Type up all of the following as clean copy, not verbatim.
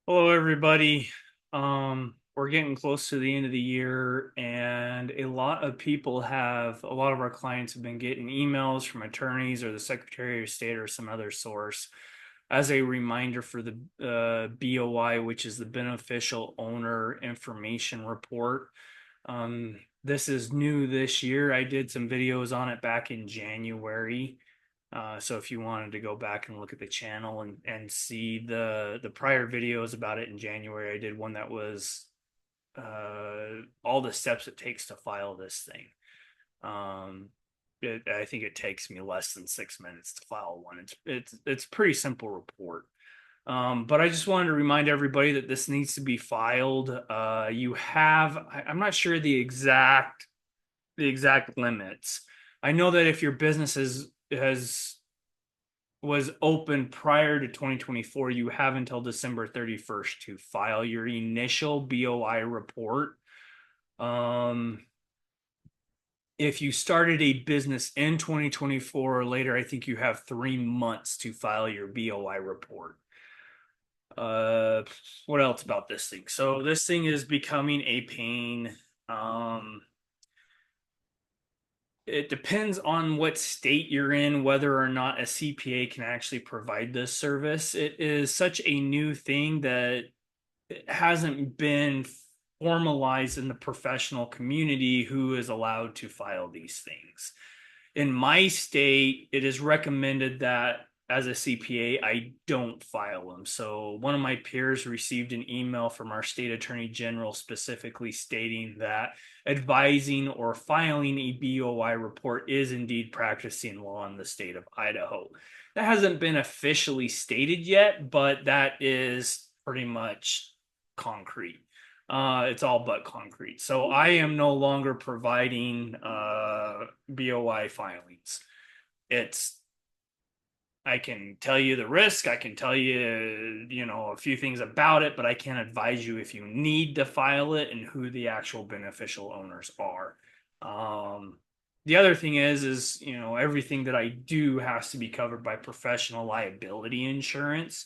Hello, everybody. We're getting close to the end of the year, and a lot of our clients have been getting emails from attorneys or the Secretary of State or some other source as a reminder for the BOI, which is the Beneficial Owner Information Report. This is new this year. I did some videos on it back in January. So if you wanted to go back and look at the channel and see the prior videos about it in January, I did one that was all the steps it takes to file this thing. Um, I think it takes me less than 6 minutes to file one. It's a pretty simple report. But I just wanted to remind everybody that this needs to be filed. I'm not sure the exact limits. I know that if your business has was open prior to 2024, you have until December 31st to file your initial BOI report. Um, if you started a business in 2024 or later, I think you have 3 months to file your BOI report. Uh, what else about this thing? So this thing is becoming a pain. Um, it depends on what state you're in, whether or not a CPA can actually provide this service. It is such a new thing that it hasn't been formalized in the professional community who is allowed to file these things. In my state, it is recommended that as a CPA, I don't file them. So one of my peers received an email from our state attorney general specifically stating that advising or filing a BOI report is indeed practicing law in the state of Idaho. That hasn't been officially stated yet, but that is pretty much concrete. It's all but concrete. So I am no longer providing BOI filings. It's I can tell you the risk, I can tell you, a few things about it, but I can't advise you if you need to file it and who the actual beneficial owners are. Um, the other thing is, everything that I do has to be covered by professional liability insurance.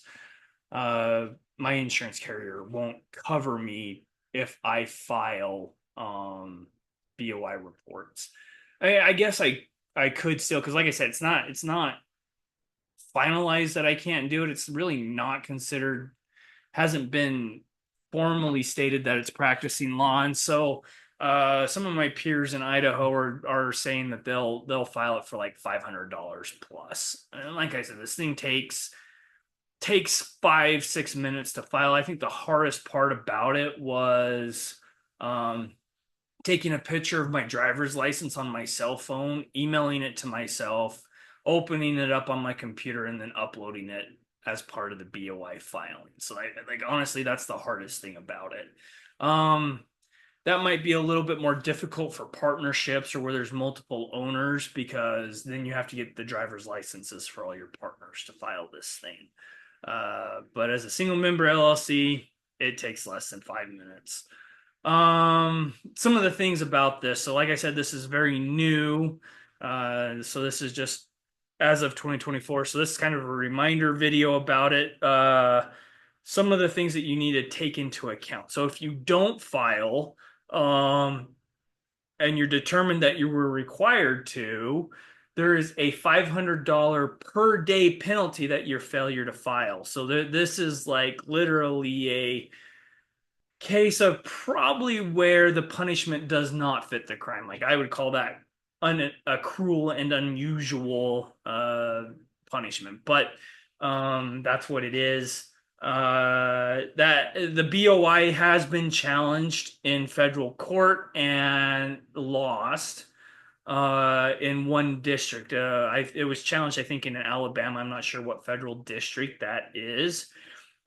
Uh, my insurance carrier won't cover me if I file BOI reports. I guess I could still, because like I said, it's not finalized that I can't do it. It's really not considered, hasn't been formally stated that it's practicing law. And so some of my peers in Idaho are saying that they'll file it for like $500 plus. And like I said, this thing takes 5-6 minutes to file. I think the hardest part about it was um, taking a picture of my driver's license on my cell phone, emailing it to myself, opening it up on my computer, and then uploading it as part of the BOI filing. So, like honestly, that's the hardest thing about it. Um, that might be a little bit more difficult for partnerships or where there's multiple owners because then you have to get the driver's licenses for all your partners to file this thing. But as a single member LLC, it takes less than 5 minutes. Some of the things about this. So, like I said, this is very new. So this is just as of 2024. So this is kind of a reminder video about it. Some of the things that you need to take into account. So if you don't file, um, and you're determined that you were required to, there is a $500 per day penalty that your failure to file. So this is like literally a case of probably where the punishment does not fit the crime. Like I would call that a cruel and unusual punishment, but that's what it is. That the BOI has been challenged in federal court and lost in one district. It was challenged, I think, in Alabama. I'm not sure what federal district that is.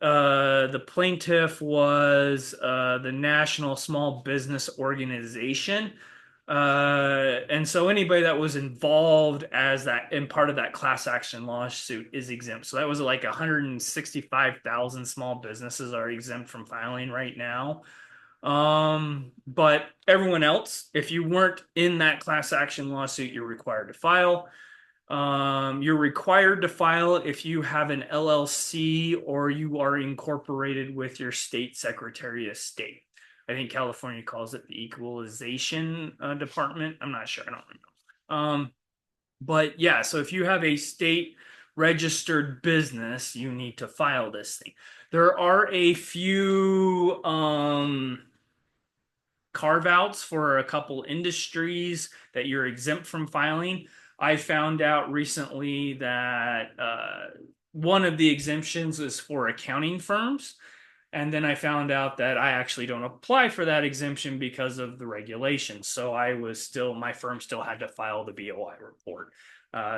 The plaintiff was the National Small Business Organization. And so anybody that was involved as that in part of that class action lawsuit is exempt. So that was like 165,000 small businesses are exempt from filing right now. But everyone else, if you weren't in that class action lawsuit, you're required to file. You're required to file it if you have an LLC or you are incorporated with your state Secretary of State. I think California calls it the Equalization Department. I'm not sure. I don't remember. But yeah, so if you have a state registered business, you need to file this thing. There are a few carve outs for a couple industries that you're exempt from filing. I found out recently that one of the exemptions is for accounting firms. And then I found out that I actually don't apply for that exemption because of the regulations. So my firm still had to file the BOI report.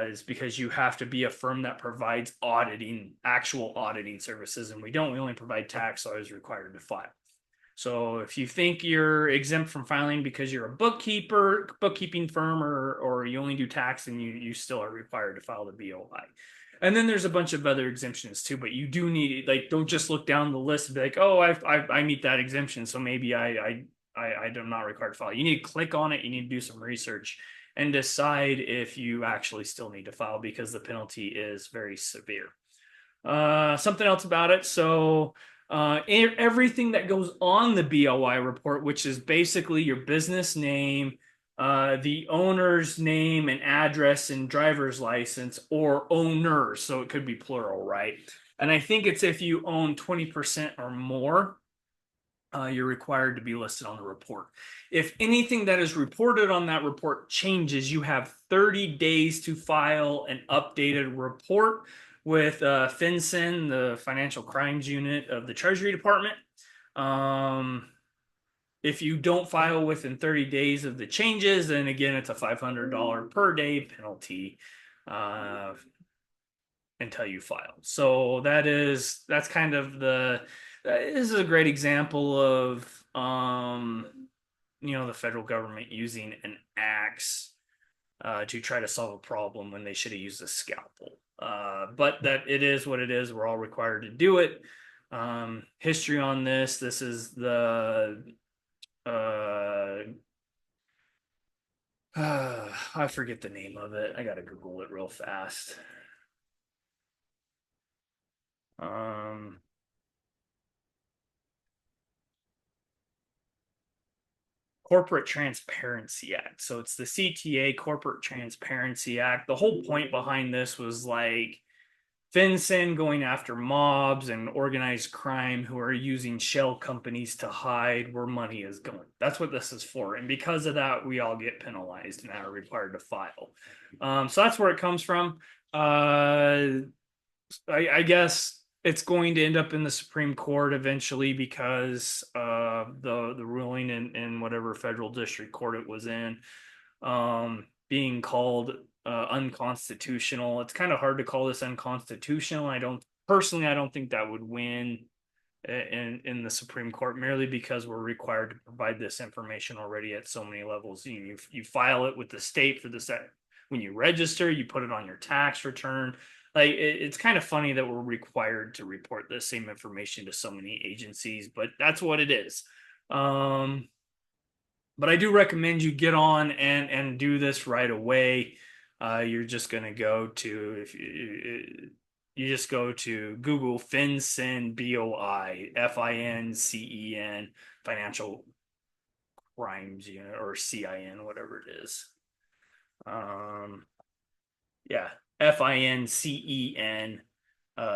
Is because you have to be a firm that provides actual auditing services. And we don't, we only provide tax, so I was required to file. So if you think you're exempt from filing because you're a bookkeeping firm, or you only do tax, and you still are required to file the BOI. And then there's a bunch of other exemptions too, but you do need, like, don't just look down the list and be like, oh, I meet that exemption, so maybe I'm not required to file. You need to click on it. You need to do some research and decide if you actually still need to file, because the penalty is very severe. Something else about it. So everything that goes on the BOI report, which is basically your business name, the owner's name and address and driver's license, or owners. So it could be plural, right? And I think it's if you own 20% or more, you're required to be listed on the report. If anything that is reported on that report changes, you have 30 days to file an updated report with FinCEN, the Financial Crimes Unit of the Treasury Department. If you don't file within 30 days of the changes, then again, it's a $500 per day penalty until you file. So that's kind of this is a great example of the federal government using an axe to try to solve a problem when they should have used a scalpel. But that it is what it is. We're all required to do it. History on this. This is the I forget the name of it. I gotta Google it real fast. Um, Corporate Transparency Act. So it's the CTA Corporate Transparency Act. The whole point behind this was like FinCEN going after mobs and organized crime who are using shell companies to hide where money is going. That's what this is for. And because of that, we all get penalized and are required to file. So that's where it comes from. I guess it's going to end up in the Supreme Court eventually, because the ruling in whatever federal district court it was in being called unconstitutional. It's kind of hard to call this unconstitutional. I don't think that would win in the Supreme Court, merely because we're required to provide this information already at so many levels. You file it with the state for this. When you register, you put it on your tax return. Like it's kind of funny that we're required to report the same information to so many agencies, but that's what it is. But I do recommend you get on and do this right away. You're just going to go to, if you just go to Google FinCEN BOI FINCEN Financial Crimes Unit, or CIN, whatever it is. Yeah, FINCEN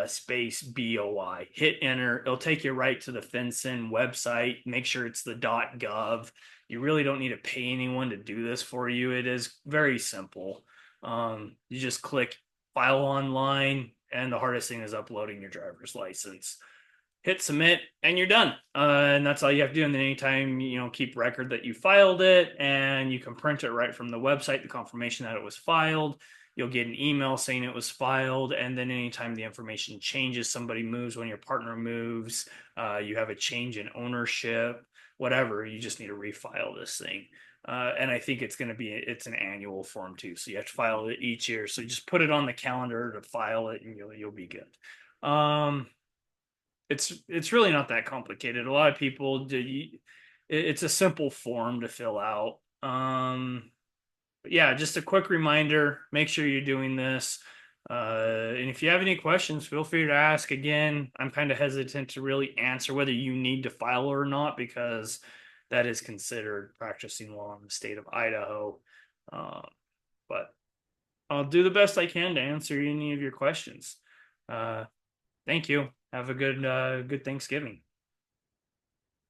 space BOI. Hit enter. It'll take you right to the FinCEN website. Make sure it's the .gov. You really don't need to pay anyone to do this for you. It is very simple. You just click file online, and the hardest thing is uploading your driver's license. Hit submit, and you're done. And that's all you have to do. And then anytime, keep record that you filed it, and you can print it right from the website, the confirmation that it was filed. You'll get an email saying it was filed. And then anytime the information changes, somebody moves, when your partner moves, you have a change in ownership, whatever, you just need to refile this thing. And I think it's an annual form too. So you have to file it each year. So just put it on the calendar to file it, and you'll be good. It's really not that complicated. A lot of people do. It's a simple form to fill out. yeah, just a quick reminder, make sure you're doing this. And if you have any questions, feel free to ask. Again, I'm kind of hesitant to really answer whether you need to file or not because that is considered practicing law in the state of Idaho. Uh, but I'll do the best I can to answer any of your questions. Uh, thank you. Have a good Thanksgiving.